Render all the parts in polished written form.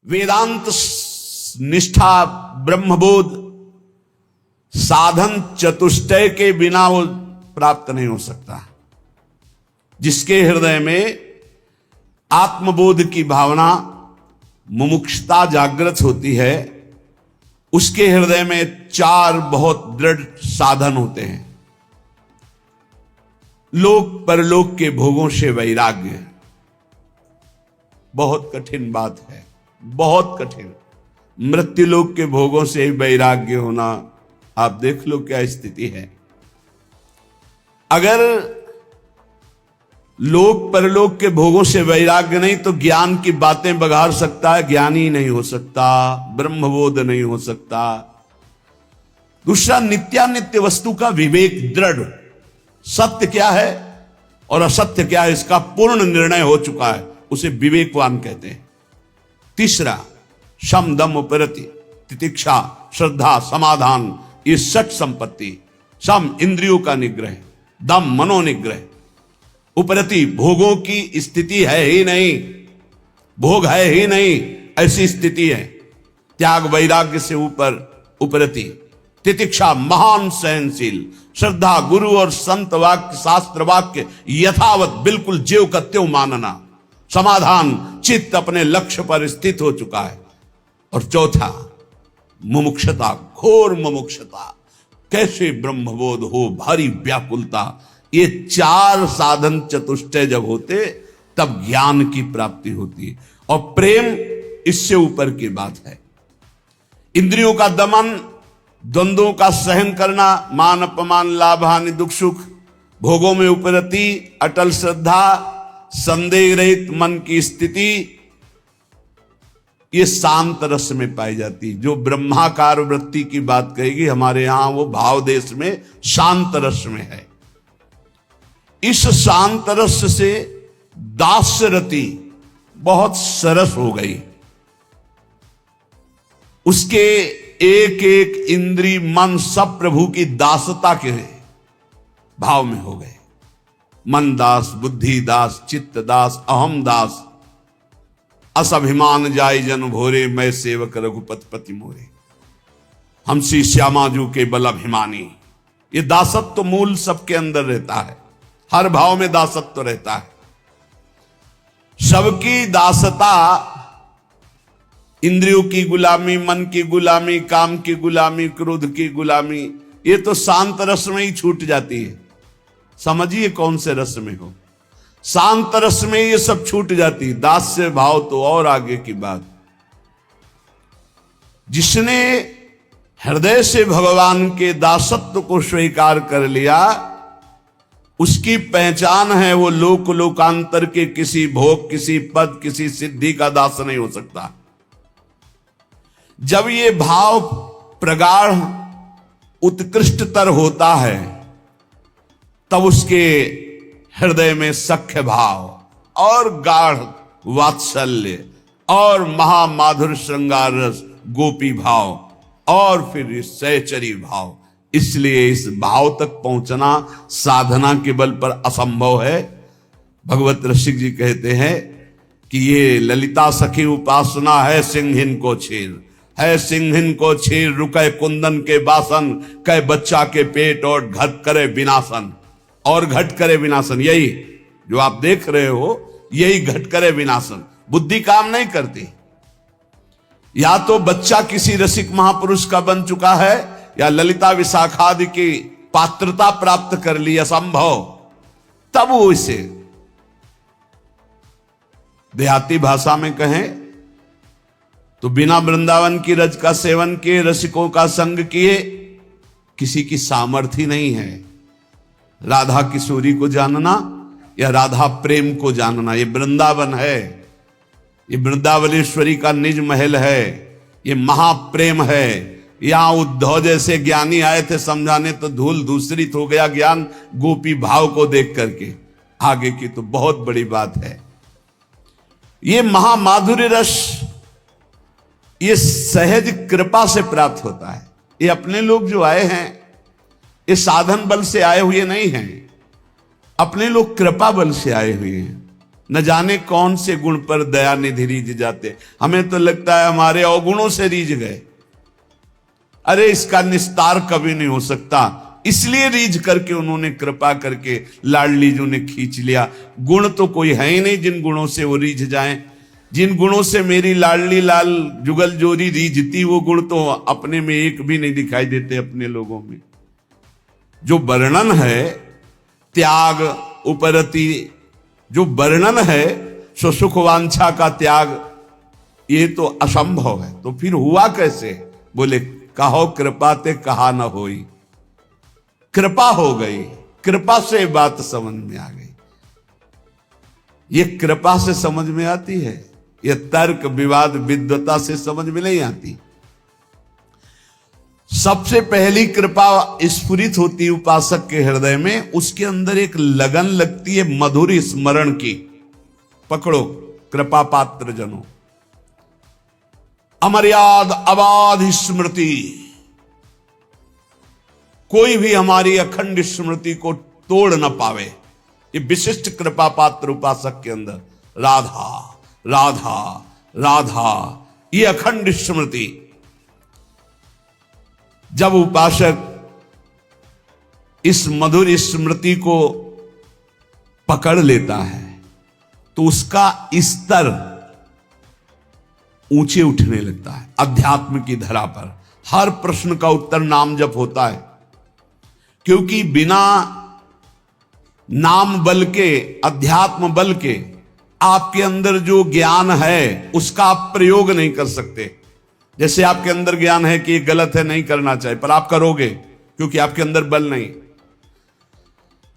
वेदांत निष्ठा ब्रह्मबोध साधन चतुष्टय के बिना वो प्राप्त नहीं हो सकता। जिसके हृदय में आत्मबोध की भावना मुमुक्षुता जागृत होती है, उसके हृदय में चार बहुत दृढ़ साधन होते हैं। लोक परलोक के भोगों से वैराग्य, बहुत कठिन बात है, बहुत कठिन। मृत्युलोक के भोगों से वैराग्य होना, आप देख लो क्या स्थिति है। अगर लोक परलोक के भोगों से वैराग्य नहीं तो ज्ञान की बातें बघार सकता है, ज्ञानी नहीं हो सकता, ब्रह्मबोध नहीं हो सकता। दूसरा, नित्यानित्य वस्तु का विवेक दृढ़, सत्य क्या है और असत्य क्या है इसका पूर्ण निर्णय हो चुका है, उसे विवेकवान कहते हैं। तीसरा, शम दम उपरति, तितिक्षा, श्रद्धा, समाधान, ये षट संपत्ति। शम इंद्रियों का निग्रह, दम मनोनिग्रह, उपरति भोगों की स्थिति है ही नहीं, भोग है ही नहीं, ऐसी स्थिति है। त्याग वैराग्य से ऊपर उपरति। तितिक्षा महान सहनशील, श्रद्धा गुरु और संत वाक्य शास्त्र वाक्य यथावत बिल्कुल ज्यों का त्यों मानना। समाधान, चित्त अपने लक्ष्य पर स्थित हो चुका है। और चौथा, मुमुक्षुता, घोर मुमुक्षुता, कैसे ब्रह्मबोध हो, भारी व्याकुलता। ये चार साधन चतुष्टय जब होते तब ज्ञान की प्राप्ति होती है। और प्रेम इससे ऊपर की बात है। इंद्रियों का दमन, द्वंद्वों का सहन करना, मान अपमान, लाभ हानि, दुख सुख, भोगों में उपरति, अटल श्रद्धा, संदेह रहित मन की स्थिति, ये शांत रस में पाई जाती। जो ब्रह्माकार वृत्ति की बात कहेगी, हमारे यहां वो भाव देश में शांत रस में है। इस शांत रस से दास्य रति बहुत सरस हो गई। उसके एक एक इंद्री मन सब प्रभु की दासता के भाव में हो गए। मन दास, बुद्धि दास, चित्त दास, अहम दास, असभिमान जाय जन भोरे, मैं सेवक रघुपति पति मोरे। हम श्री श्यामाजू के बल अभिमानी। ये दासत्व तो मूल सबके अंदर रहता है, हर भाव में दासत्व तो रहता है। सबकी दासता, इंद्रियों की गुलामी, मन की गुलामी, काम की गुलामी, क्रोध की गुलामी, ये तो शांत रस में ही छूट जाती है। समझिए कौन से रस में हो, शांत रस में ये सब छूट जाती। दास्य भाव तो और आगे की बात। जिसने हृदय से भगवान के दासत्व को स्वीकार कर लिया, उसकी पहचान है वो लोक लोकांतर के किसी भोग, किसी पद, किसी सिद्धि का दास नहीं हो सकता। जब ये भाव प्रगाढ़ उत्कृष्टतर होता है, तब उसके हृदय में सख्य भाव और गाढ़ वात्सल्य और महामाधुर श्रृंगार रस, गोपी भाव और फिर सहचरी भाव। इसलिए इस भाव तक पहुंचना साधना के बल पर असंभव है। भगवत रसिक जी कहते हैं कि ये ललिता सखी उपासना है सिंहिन को छीर, है सिंहिन को छीर, रुके कुंदन के बासन, कै बच्चा के पेट और घट करे विनाशन। और घट करे विनाशन, यही जो आप देख रहे हो, यही घट करे विनाशन। बुद्धि काम नहीं करती। या तो बच्चा किसी रसिक महापुरुष का बन चुका है, या ललिता विशाखादि की पात्रता प्राप्त कर ली, असंभव, तब वो इसे देहाती भाषा में कहें तो बिना वृंदावन की रज का सेवन किए, रसिकों का संग किए, किसी की सामर्थ्य नहीं है राधा किशोरी को जानना या राधा प्रेम को जानना। ये वृंदावन है, ये वृंदावनेश्वरी का निज महल है, ये महाप्रेम है। यहां उद्धव जैसे ज्ञानी आए थे समझाने, तो धूल धूसरित हो गया ज्ञान गोपी भाव को देख करके। आगे की तो बहुत बड़ी बात है। ये महामाधुर्य रस, ये सहज कृपा से प्राप्त होता है। ये अपने लोग जो आए हैं, ये साधन बल से आए हुए नहीं हैं, अपने लोग कृपा बल से आए हुए हैं। न जाने कौन से गुण पर दया निधि रीझ जाते। हमें तो लगता है हमारे अवगुणों से रीझ गए। अरे इसका निस्तार कभी नहीं हो सकता, इसलिए रीझ करके उन्होंने कृपा करके लाडली जी ने खींच लिया। गुण तो कोई है ही नहीं जिन गुणों से वो रीझ जाएं। जिन गुणों से मेरी लाडली लाल जुगल जोरी रीझती, वो गुण तो अपने में एक भी नहीं दिखाई देते अपने लोगों में। जो वर्णन है त्याग उपरति, जो वर्णन है सो सुख वांछा का त्याग, ये तो असंभव है। तो फिर हुआ कैसे? बोले कहो कृपा ते कहा न होई। कृपा हो गई, कृपा से बात समझ में आ गई। ये कृपा से समझ में आती है, ये तर्क विवाद विद्वता से समझ में नहीं आती। सबसे पहली कृपा स्फुरित होती उपासक के हृदय में, उसके अंदर एक लगन लगती है मधुर स्मरण की। पकड़ो कृपा पात्र जनों, अमर्याद अबाध स्मृति, कोई भी हमारी अखंड स्मृति को तोड़ न पावे। ये विशिष्ट कृपा पात्र उपासक के अंदर राधा राधा राधा, ये अखंड स्मृति। जब उपासक इस मधुर स्मृति को पकड़ लेता है तो उसका स्तर ऊंचे उठने लगता है। अध्यात्म की धरा पर हर प्रश्न का उत्तर नाम जप होता है, क्योंकि बिना नाम बल के, अध्यात्म बल के आपके अंदर जो ज्ञान है उसका आप प्रयोग नहीं कर सकते। जैसे आपके अंदर ज्ञान है कि ये गलत है, नहीं करना चाहिए, पर आप करोगे क्योंकि आपके अंदर बल नहीं।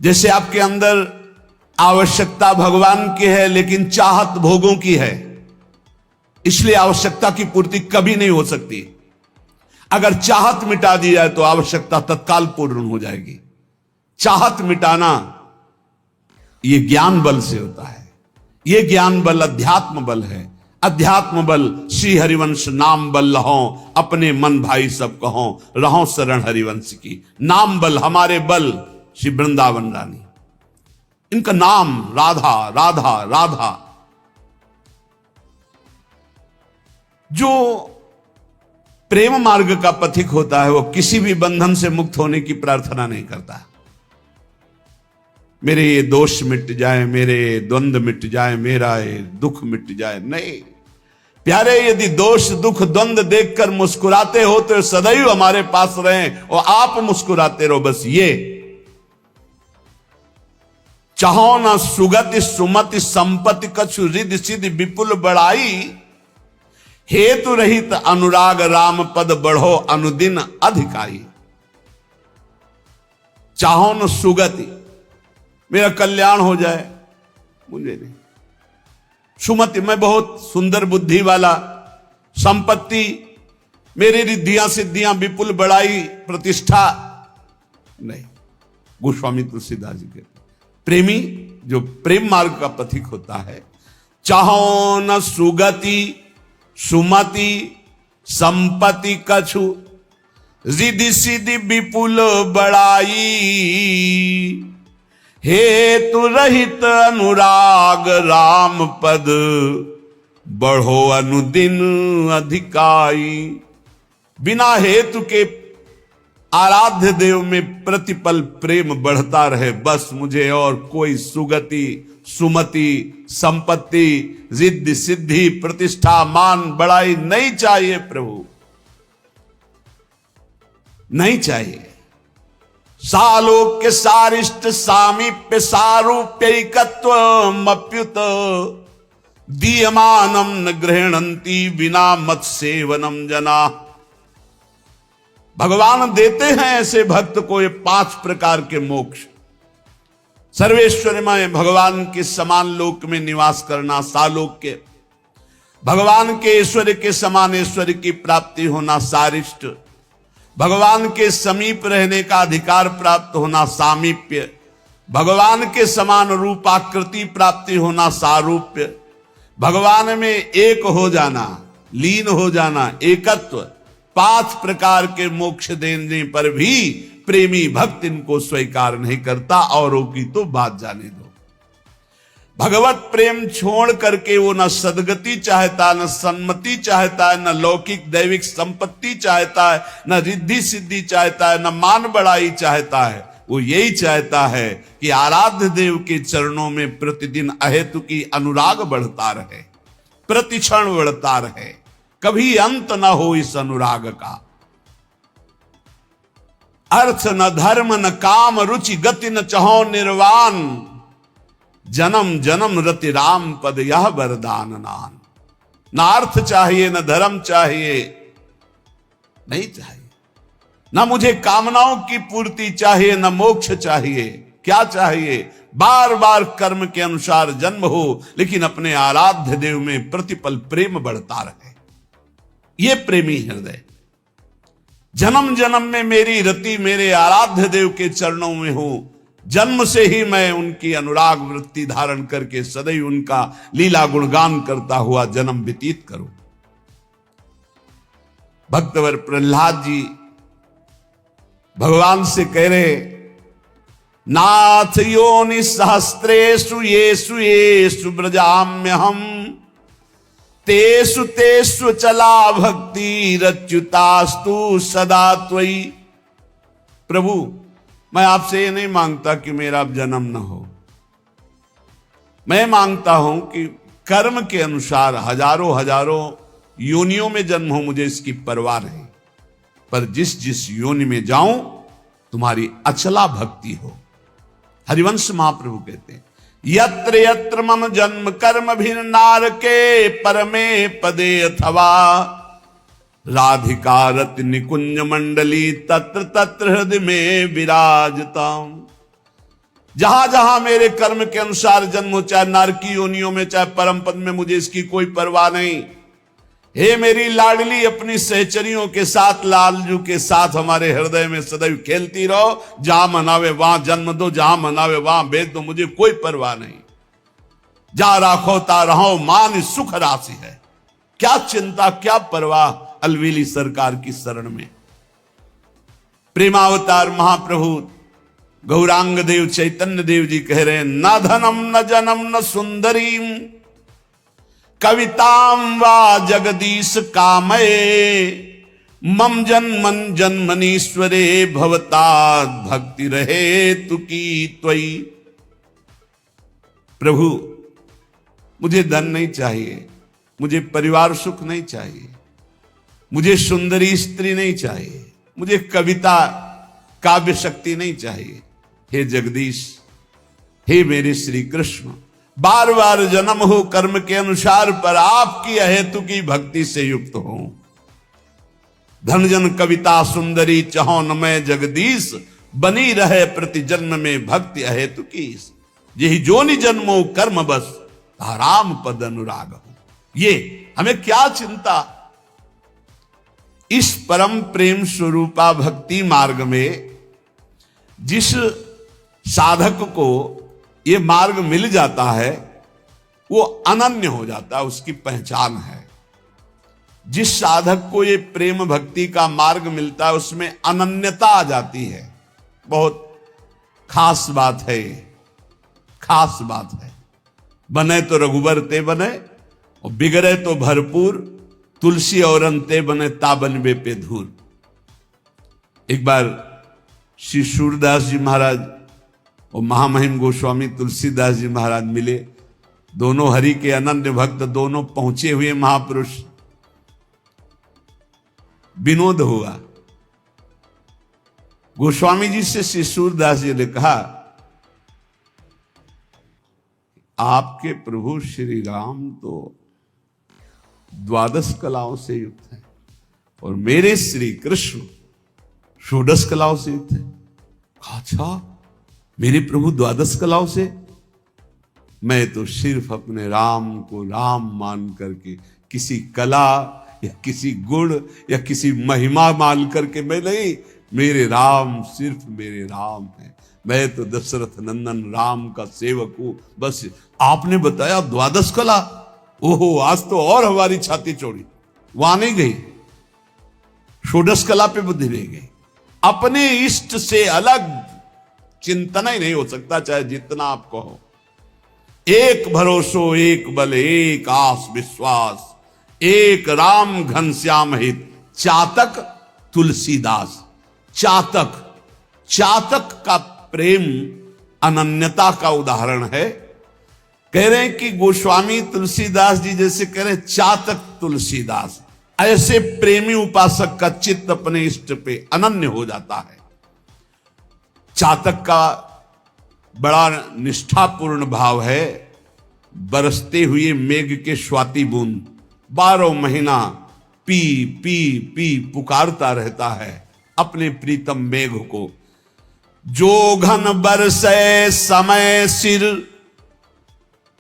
जैसे आपके अंदर आवश्यकता भगवान की है लेकिन चाहत भोगों की है, इसलिए आवश्यकता की पूर्ति कभी नहीं हो सकती। अगर चाहत मिटा दी जाए तो आवश्यकता तत्काल पूर्ण हो जाएगी। चाहत मिटाना ये ज्ञान बल से होता है। ये ज्ञान बल अध्यात्म बल है। अध्यात्म बल श्री हरिवंश नाम बल लहो, अपने मन भाई सब कहो, रहो शरण हरिवंश की। नाम बल हमारे बल श्री वृंदावन रानी, इनका नाम राधा राधा राधा। जो प्रेम मार्ग का पथिक होता है वो किसी भी बंधन से मुक्त होने की प्रार्थना नहीं करता। मेरे ये दोष मिट जाए, मेरे द्वंद्व मिट जाए, मेरा ये दुख मिट जाए, नहीं प्यारे। यदि दोष दुख द्वंद्व देखकर मुस्कुराते हो तो सदैव हमारे पास रहें और आप मुस्कुराते रहो। बस ये चाहो न सुगति सुमति संपत्ति कछु रिद्धि सिद्धि विपुल बड़ाई, हेतु रहित अनुराग राम पद बढ़ो अनुदिन अधिकारी। चाहो न सुगति, मेरा कल्याण हो जाए, मुझे नहीं। सुमति, मैं बहुत सुंदर बुद्धि वाला, संपत्ति, मेरी रिद्धियां सिद्धियां विपुल बड़ाई प्रतिष्ठा, नहीं। गोस्वामी तुलसीदास जी कहते प्रेमी जो प्रेम मार्ग का पथिक होता है, चाहो न सुगति सुमति संपत्ति कछु रिद्धि सिद्धि विपुल बड़ाई, हेतु रहित अनुराग राम पद बढ़ो अनुदिन अधिकाई। बिना हेतु के आराध्य देव में प्रतिपल प्रेम बढ़ता रहे, बस मुझे और कोई सुगति सुमति संपत्ति रिद्धि सिद्धि प्रतिष्ठा मान बड़ाई नहीं चाहिए प्रभु, नहीं चाहिए। सालोक्य सारिष्ट सामीप्य सारूप्यैकत्व अप्युत दीयमानम न गृहणंती बिना मत सेवनम जना। भगवान देते हैं ऐसे भक्त को ये 5 प्रकार के मोक्ष। सर्वेश्वरमय भगवान के समान लोक में निवास करना सालोक्य, भगवान के ऐश्वर्य के समान ऐश्वर्य की प्राप्ति होना सारिष्ट, भगवान के समीप रहने का अधिकार प्राप्त होना सामीप्य, भगवान के समान रूपाकृति प्राप्ति होना सारूप्य, भगवान में एक हो जाना, लीन हो जाना, एकत्व। 5 प्रकार के मोक्ष देने पर भी प्रेमी भक्त इनको स्वीकार नहीं करता, औरों की तो बात जाने दो। भगवत प्रेम छोड़ करके वो न सदगति चाहता, न सन्मति चाहता है, न लौकिक दैविक संपत्ति चाहता है, न रिद्धि सिद्धि चाहता है, न मान बढ़ाई चाहता है। वो यही चाहता है कि आराध्य देव के चरणों में प्रतिदिन अहेतु की अनुराग बढ़ता रहे, प्रतिक्षण बढ़ता रहे, कभी अंत न हो इस अनुराग का। अर्थ न धर्म न काम रुचि गति न चहो निर्वाण, जन्म जन्म रति राम पद यह वरदान नान। न अर्थ चाहिए, न धर्म चाहिए, नहीं चाहिए, न मुझे कामनाओं की पूर्ति चाहिए, न मोक्ष चाहिए। क्या चाहिए? बार बार कर्म के अनुसार जन्म हो, लेकिन अपने आराध्य देव में प्रतिपल प्रेम बढ़ता रहे। ये प्रेमी हृदय जन्म जन्म में मेरी रति मेरे आराध्य देव के चरणों में हो, जन्म से ही मैं उनकी अनुराग वृत्ति धारण करके सदैव उनका लीला गुणगान करता हुआ जन्म व्यतीत करूं। भक्तवर प्रहलाद जी भगवान से कह रहे, नाथ योनि सहस्त्रेषु येषु येषु ब्रजाम्य हम, तेषु तेषु चला भक्ति रच्युतास्तु सदा त्वयि। प्रभु, मैं आपसे ये नहीं मांगता कि मेरा अब जन्म न हो, मैं मांगता हूं कि कर्म के अनुसार हजारों हजारों योनियों में जन्म हो, मुझे इसकी परवाह नहीं, पर जिस जिस योनि में जाऊं तुम्हारी अचला भक्ति हो। हरिवंश महाप्रभु कहते हैं, यत्र यत्र मम जन्म कर्म भिन्नार के परमे पदे अथवा, राधिका रति निकुंज मंडली तत्र तत्र हृदय में विराजता। जहां जहां मेरे कर्म के अनुसार जन्म हो, चाहे नारकी योनियों में चाहे परम पद में, मुझे इसकी कोई परवाह नहीं। हे मेरी लाडली, अपनी सहचरियों के साथ, लालजू के साथ हमारे हृदय में सदैव खेलती रहो। जहां मनावे वहां जन्म दो, जहां मनावे वहां भेज दो, मुझे कोई परवाह नहीं। जा राखो ता रहो, मान सुख राशि है। क्या चिंता, क्या परवाह अलवेली सरकार की शरण में। प्रेमावतार महाप्रभु गौरांग देव चैतन्य देव जी कह रहे हैं, न धनम न जनम न सुंदरीम कविताम वा जगदीश कामये, मम जन्मन जन्मनीश्वरे भवतात् भक्ति रहे तुकी त्वयि। प्रभु, मुझे धन नहीं चाहिए, मुझे परिवार सुख नहीं चाहिए, मुझे सुंदरी स्त्री नहीं चाहिए, मुझे कविता काव्य शक्ति नहीं चाहिए। हे जगदीश, हे मेरे श्री कृष्ण, बार बार जन्म हो कर्म के अनुसार, पर आपकी अहेतु की भक्ति से युक्त हो। धन जन कविता सुंदरी चहो न मैं जगदीश, बनी रहे प्रति जन्म में भक्ति अहेतु की। यही जोनि जन्मो कर्म बस, राम पद अनुराग हो। ये हमें क्या चिंता। इस परम प्रेम स्वरूपा भक्ति मार्ग में जिस साधक को ये मार्ग मिल जाता है, वो अनन्य हो जाता है, उसकी पहचान है। जिस साधक को ये प्रेम भक्ति का मार्ग मिलता है, उसमें अनन्यता आ जाती है। बहुत खास बात है, खास बात है। बने तो रघुबर ते बने, और बिगड़े तो भरपूर, तुलसी और अंते बने ताबन बे पे धूर। एक बार श्री सूरदास जी महाराज और महामहिम गोस्वामी तुलसीदास जी महाराज मिले। दोनों हरि के अनन्य भक्त, दोनों पहुंचे हुए महापुरुष। विनोद हुआ। गोस्वामी जी से श्री सूरदास जी ने कहा, आपके प्रभु श्री राम तो द्वादश कलाओं से युक्त है, और मेरे श्री कृष्ण षोडश कलाओं से युक्त है। अच्छा, मेरे प्रभु द्वादश कलाओं से? मैं तो सिर्फ अपने राम को राम मान करके, किसी कला या किसी गुण या किसी महिमा मान करके मैं नहीं, मेरे राम सिर्फ मेरे राम है। मैं तो दशरथ नंदन राम का सेवक हूं। बस आपने बताया द्वादश कला, ओहो, आज तो और हमारी छाती चौड़ी। वहां नहीं गई, षोडश कला पे बुद्धि रह गई। अपने इष्ट से अलग चिंतन ही नहीं हो सकता, चाहे जितना आप कहो। एक भरोसो एक बल एक आस विश्वास, एक राम घनश्याम हित, चातक तुलसीदास। चातक, चातक का प्रेम अनन्यता का उदाहरण है। कह रहे हैं कि गोस्वामी तुलसीदास जी जैसे कह रहे हैं चातक तुलसीदास, ऐसे प्रेमी उपासक का चित्त अपने इष्ट पे अनन्य हो जाता है। चातक का बड़ा निष्ठापूर्ण भाव है। बरसते हुए मेघ के स्वाति बूंद 12 महीना पी पी पी पुकारता रहता है अपने प्रीतम मेघ को। जो घन बरसे समय सिर,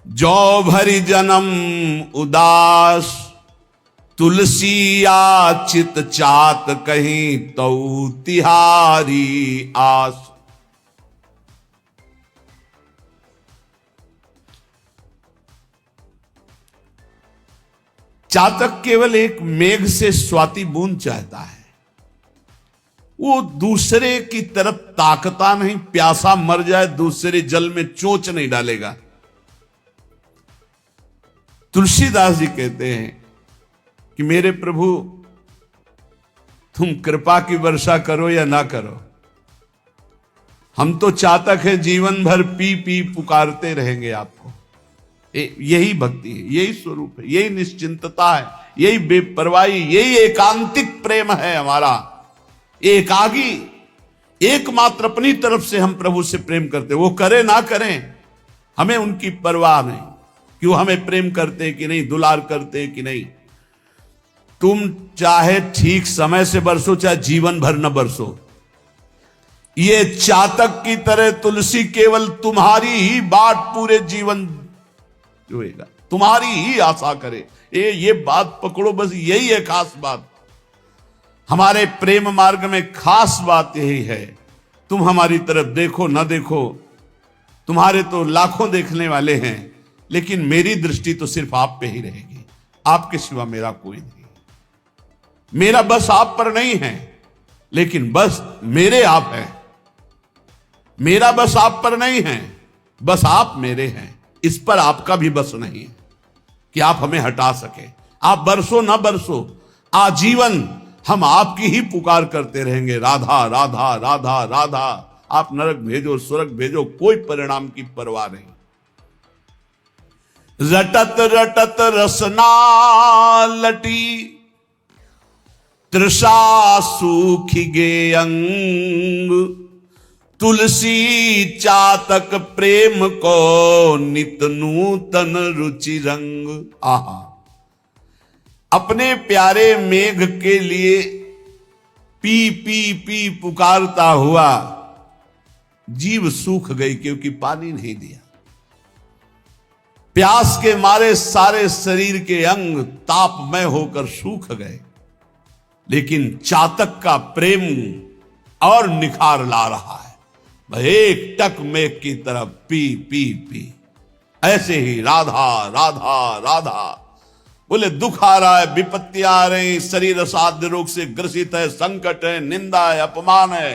जो भरी जन्म उदास, तुलसी याचित चात कहीं तो तिहारी आस। चातक केवल एक मेघ से स्वाति बूंद चाहता है, वो दूसरे की तरफ ताकता नहीं। प्यासा मर जाए दूसरे जल में चोंच नहीं डालेगा। तुलसीदास जी कहते हैं कि मेरे प्रभु तुम कृपा की वर्षा करो या ना करो, हम तो चातक हैं, जीवन भर पी पी पुकारते रहेंगे आपको। यही भक्ति है, यही स्वरूप है, यही निश्चिंतता है, यही बेपरवाही, यही एकांतिक प्रेम है हमारा। एकागी, एकमात्र अपनी तरफ से हम प्रभु से प्रेम करते, वो करे ना करें हमें उनकी परवाह नहीं कि वो हमें प्रेम करते कि नहीं, दुलार करते कि नहीं। तुम चाहे ठीक समय से बरसो, चाहे जीवन भर न बरसो, ये चातक की तरह तुलसी केवल तुम्हारी ही बाट पूरे जीवन जोएगा, तुम्हारी ही आशा करे। ये बात पकड़ो, बस यही है खास बात। हमारे प्रेम मार्ग में खास बात यही है। तुम हमारी तरफ देखो ना देखो, तुम्हारे तो लाखों देखने वाले हैं, लेकिन मेरी दृष्टि तो सिर्फ आप पे ही रहेगी। आपके सिवा मेरा कोई नहीं। मेरा बस आप पर नहीं है, लेकिन बस मेरे आप हैं। मेरा बस आप पर नहीं है, बस आप मेरे हैं। इस पर आपका भी बस नहीं है कि आप हमें हटा सके। आप बरसो ना बरसो, आजीवन हम आपकी ही पुकार करते रहेंगे, राधा राधा राधा राधा। आप नरक भेजो स्वर्ग भेजो, कोई परिणाम की परवाह नहीं। रटत रटत रसना लटी, तृषा सूखी गे अंग, तुलसी चातक प्रेम को नित नूतन रुचि रंग। आहा, अपने प्यारे मेघ के लिए पी पी पी पुकारता हुआ जीव सूख गई, क्योंकि पानी नहीं दिया। प्यास के मारे सारे शरीर के अंग तापमय होकर सूख गए, लेकिन चातक का प्रेम और निखार ला रहा है। एक टक मेघ की तरफ पी पी पी। ऐसे ही राधा राधा राधा। बोले दुख आ रहा है, विपत्तियां आ रही, शरीर असाध्य रोग से ग्रसित है, संकट है, निंदा है, अपमान है,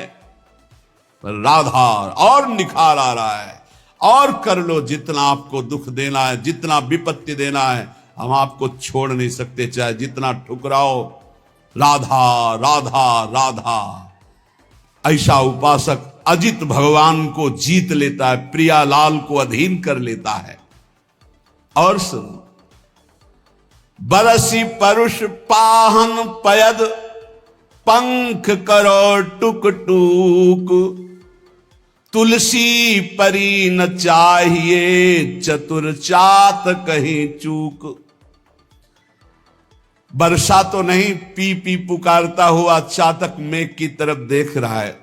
पर राधा और निखार आ रहा है। और कर लो जितना आपको दुख देना है, जितना विपत्ति देना है, हम आपको छोड़ नहीं सकते, चाहे जितना ठुकराओ। राधा राधा राधा। ऐसा उपासक अजित भगवान को जीत लेता है, प्रियालाल को अधीन कर लेता है। और सुनो, बरसी परुष पाहन पयद, पंख करो टुक टूक, तुलसी परी न चाहिए चतुर चात कहीं चूक। वर्षा तो नहीं, पी पी पुकारता हुआ चातक मेघ की तरफ देख रहा है।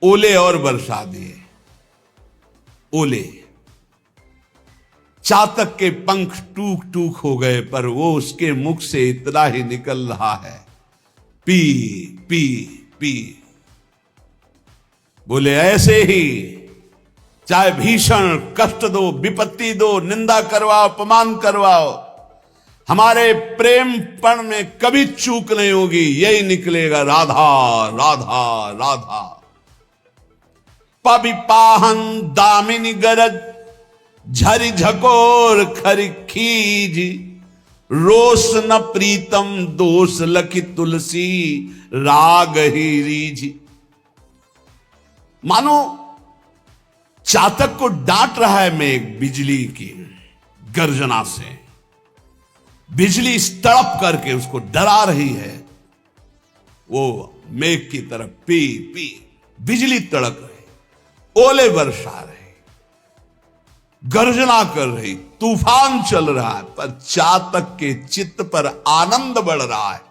ओले और बरसा दिए, ओले। चातक के पंख टूक टूक हो गए, पर वो उसके मुख से इतना ही निकल रहा है, पी पी पी। बोले ऐसे ही चाहे भीषण कष्ट दो, विपत्ति दो, निंदा करवाओ, अपमान करवाओ, हमारे प्रेम पण में कभी चूक नहीं होगी। यही निकलेगा, राधा राधा राधा। पविपाहन दामिनी गरज, झरि झकोर खरि खीज, रोष न प्रीतम दोष लखी तुलसी, राग ही रीझ। मानो चातक को डांट रहा है मेघ बिजली की गर्जना से, बिजली तड़प करके उसको डरा रही है। वो मेघ की तरफ पी पी बिजली तड़क रही, ओले बरसा रहे, गर्जना कर रही, तूफान चल रहा है, पर चातक के चित्त पर आनंद बढ़ रहा है।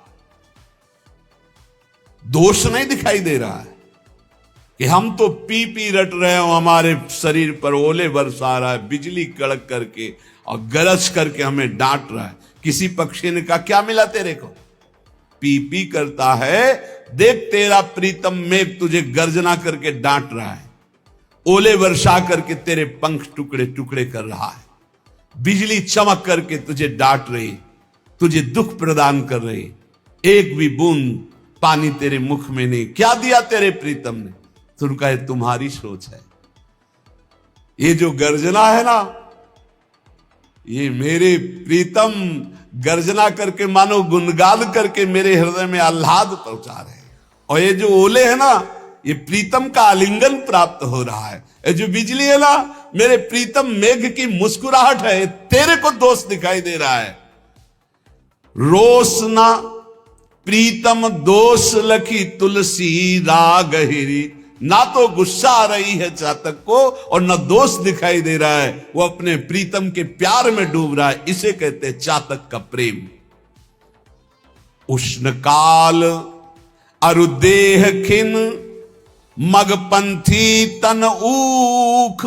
दोष नहीं दिखाई दे रहा है कि हम तो पी पी रट रहे हो, हमारे शरीर पर ओले बरसा रहा है, बिजली कड़क करके और गरज करके हमें डांट रहा है। किसी पक्षी ने कहा क्या मिला तेरे को, पी पी करता है, देख तेरा प्रीतम मेघ तुझे गर्जना करके डांट रहा है, ओले वर्षा करके तेरे पंख टुकड़े टुकड़े कर रहा है, बिजली चमक करके तुझे डांट रही, तुझे दुख प्रदान कर रही, एक भी बूंद पानी तेरे मुख में नहीं। क्या दिया तेरे प्रीतम ने? तो उनका ये तुम्हारी सोच है। ये जो गर्जना है ना, ये मेरे प्रीतम गर्जना करके मानो गुनगान करके मेरे हृदय में आह्लाद पहुंचा रहे हैं। और ये जो ओले है ना, ये प्रीतम का आलिंगन प्राप्त हो रहा है। ये जो बिजली है ना, मेरे प्रीतम मेघ की मुस्कुराहट है, तेरे को दोष दिखाई दे रहा है। रोष ना प्रीतम दोष लखी तुलसी, राग हिरी। ना तो गुस्सा आ रही है चातक को और ना दोष दिखाई दे रहा है, वो अपने प्रीतम के प्यार में डूब रहा है। इसे कहते हैं चातक का प्रेम। उष्ण काल अरुदेह खिन, मगपंथी तन ऊख,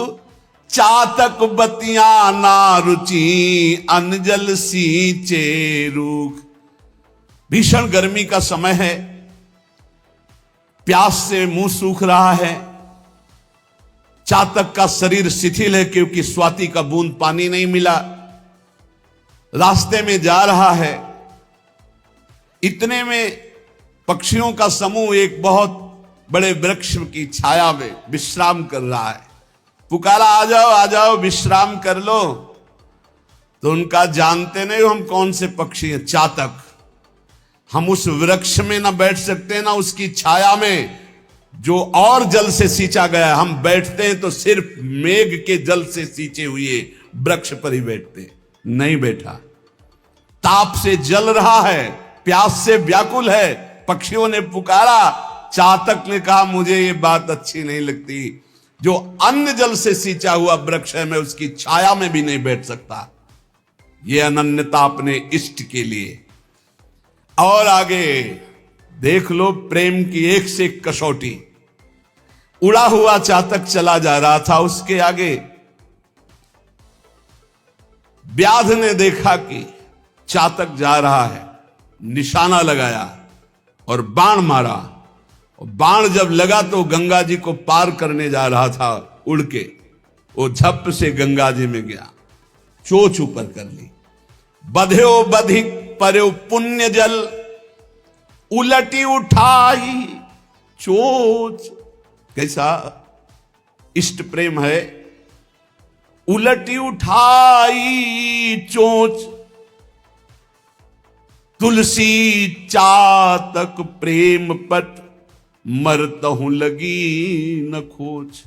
चातक बतिया ना रुचि, अनजल सींचे रूख। भीषण गर्मी का समय है, प्यास से मुंह सूख रहा है, चातक का शरीर शिथिल है क्योंकि स्वाति का बूंद पानी नहीं मिला, रास्ते में जा रहा है। इतने में पक्षियों का समूह एक बहुत बड़े वृक्ष की छाया में विश्राम कर रहा है। पुकारा आ जाओ विश्राम कर लो। तो उनका जानते नहीं हम कौन से पक्षी हैं, चातक। हम उस वृक्ष में ना बैठ सकते ना उसकी छाया में जो और जल से सींचा गया है। हम बैठते हैं तो सिर्फ मेघ के जल से सींचे हुए वृक्ष पर ही बैठते, नहीं बैठा। ताप से जल रहा है, प्यास से व्याकुल है। पक्षियों ने पुकारा, चातक ने कहा मुझे ये बात अच्छी नहीं लगती, जो अन्न जल से सींचा हुआ वृक्ष है मैं उसकी छाया में भी नहीं बैठ सकता। ये अनन्यता अपने इष्ट के लिए। और आगे देख लो प्रेम की एक से एक कसौटी। उड़ा हुआ चातक चला जा रहा था, उसके आगे व्याध ने देखा कि चातक जा रहा है, निशाना लगाया और बाण मारा। और बाण जब लगा तो गंगा जी को पार करने जा रहा था उड़ के, वो झप से गंगा जी में गया, चोच ऊपर कर ली। बध्यो बधिक पर्यो पुण्य जल, उलटी उठाई चोच। कैसा इष्ट प्रेम है। उलटी उठाई चोच, तुलसी चातक प्रेम पट, मरतहु लगी न खोज।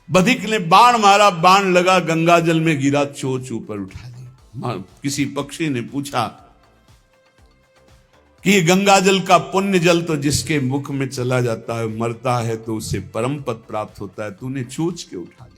बधिक ने बाण मारा, बाण लगा, गंगा जल में गिरा, चोच ऊपर उठा ली। किसी पक्षी ने पूछा कि गंगा जल का पुण्य जल तो जिसके मुख में चला जाता है मरता है तो उसे परम पद प्राप्त होता है, तूने चोच के उठा ली।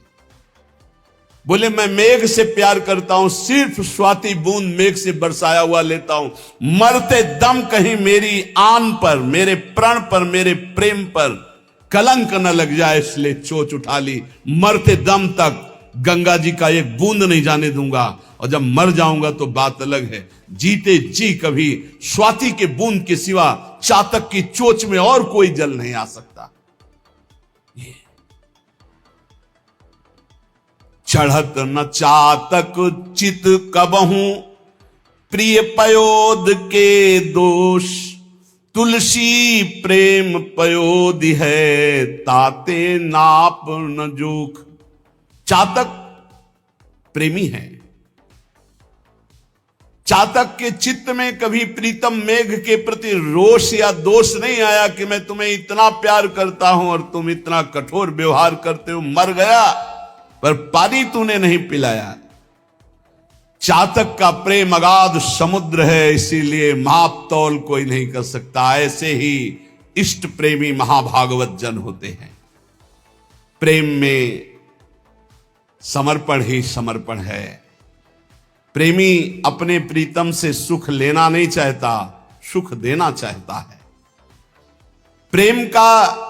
बोले मैं मेघ से प्यार करता हूं, सिर्फ स्वाति बूंद मेघ से बरसाया हुआ लेता हूं, मरते दम कहीं मेरी आन पर, मेरे प्राण पर, मेरे प्रेम पर कलंक न लग जाए, इसलिए चोच उठा ली। मरते दम तक गंगा जी का एक बूंद नहीं जाने दूंगा, और जब मर जाऊंगा तो बात अलग है। जीते जी कभी स्वाति के बूंद के सिवा चातक की चोच में और कोई जल नहीं आ सकता। ये चढ़त न चातक चित कबहू, प्रिय पयोद के दोष, तुलसी प्रेम पयोदि है, ताते नाप न जोख। चातक प्रेमी है। चातक के चित्त में कभी प्रीतम मेघ के प्रति रोष या दोष नहीं आया कि मैं तुम्हें इतना प्यार करता हूं और तुम इतना कठोर व्यवहार करते हो, मर गया पर पानी तूने नहीं पिलाया। चातक का प्रेम अगाध समुद्र है, इसीलिए माप तौल कोई नहीं कर सकता। ऐसे ही इष्ट प्रेमी महाभागवत जन होते हैं। प्रेम में समर्पण ही समर्पण है। प्रेमी अपने प्रीतम से सुख लेना नहीं चाहता, सुख देना चाहता है। प्रेम का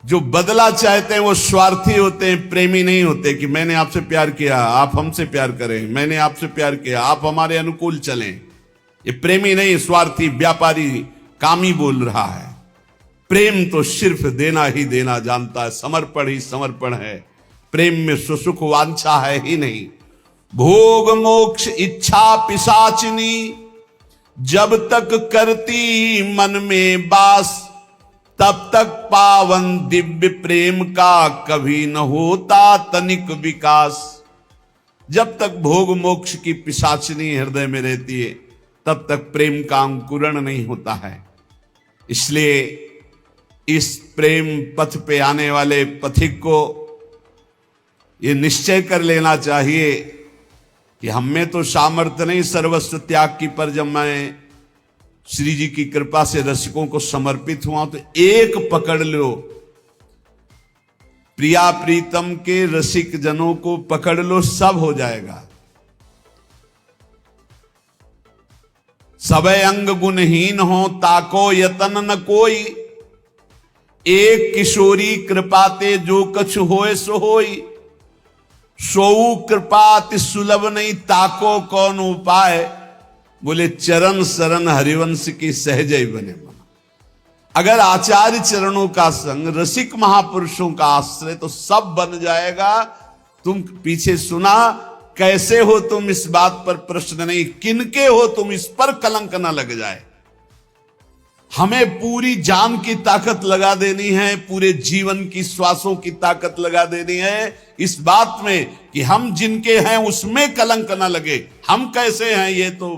जो बदला चाहते हैं वो स्वार्थी होते हैं, प्रेमी नहीं होते कि मैंने आपसे प्यार किया, आप हमसे प्यार करें, मैंने आपसे प्यार किया, आप हमारे अनुकूल चलें। ये प्रेमी नहीं, स्वार्थी, व्यापारी, कामी बोल रहा है। प्रेम तो सिर्फ देना ही देना जानता है, समर्पण ही समर्पण है। प्रेम में सुसुख वांछा है ही नहीं। भोग मोक्ष इच्छा पिशाचिनी जब तक करती मन में बास, तब तक पावन दिव्य प्रेम का कभी न होता तनिक विकास। जब तक भोग मोक्ष की पिशाचिनी हृदय में रहती है तब तक प्रेम का अंकुरण नहीं होता है। इसलिए इस प्रेम पथ पे आने वाले पथिक को ये निश्चय कर लेना चाहिए कि हम में तो सामर्थ्य नहीं सर्वस्व त्याग की, पर जब मैं श्री जी की कृपा से रसिकों को समर्पित हुआ तो एक पकड़ लो, प्रिया प्रीतम के रसिक जनों को पकड़ लो, सब हो जाएगा। सबे अंग गुणहीन हो ताको यतन न कोई, एक किशोरी कृपाते जो कछ होए सो होई। सोऊ कृपा अति सुलभ नहीं ताको कौन उपाय, बोले चरण शरण हरिवंश की सहज ही बने बना। अगर आचार्य चरणों का संग, रसिक महापुरुषों का आश्रय तो सब बन जाएगा। तुम पीछे सुना, कैसे हो तुम इस बात पर प्रश्न नहीं, किनके हो तुम इस पर कलंक न लग जाए। हमें पूरी जान की ताकत लगा देनी है, पूरे जीवन की श्वासों की ताकत लगा देनी है इस बात में कि हम जिनके हैं उसमें कलंक न लगे। हम कैसे हैं ये तो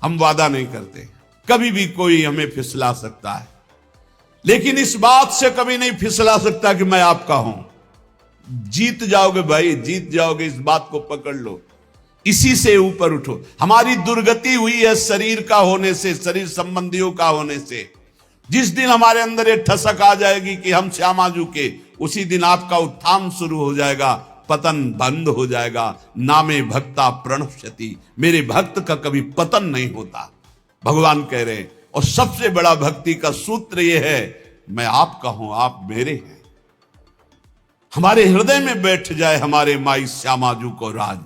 हम वादा नहीं करते, कभी भी कोई हमें फिसला सकता है, लेकिन इस बात से कभी नहीं फिसला सकता कि मैं आपका हूं। जीत जाओगे भाई, जीत जाओगे, इस बात को पकड़ लो, इसी से ऊपर उठो। हमारी दुर्गति हुई है शरीर का होने से, शरीर संबंधियों का होने से। जिस दिन हमारे अंदर ये ठसक आ जाएगी कि हम श्यामाजू के, उसी दिन आपका उत्थान शुरू हो जाएगा, पतन बंद हो जाएगा। नामे भक्ता प्रणश्यति, मेरे भक्त का कभी पतन नहीं होता, भगवान कह रहे हैं। और सबसे बड़ा भक्ति का सूत्र यह है, मैं आपका हूं, आप मेरे हैं। हमारे हृदय में बैठ जाए हमारे माई श्यामाजू को राज।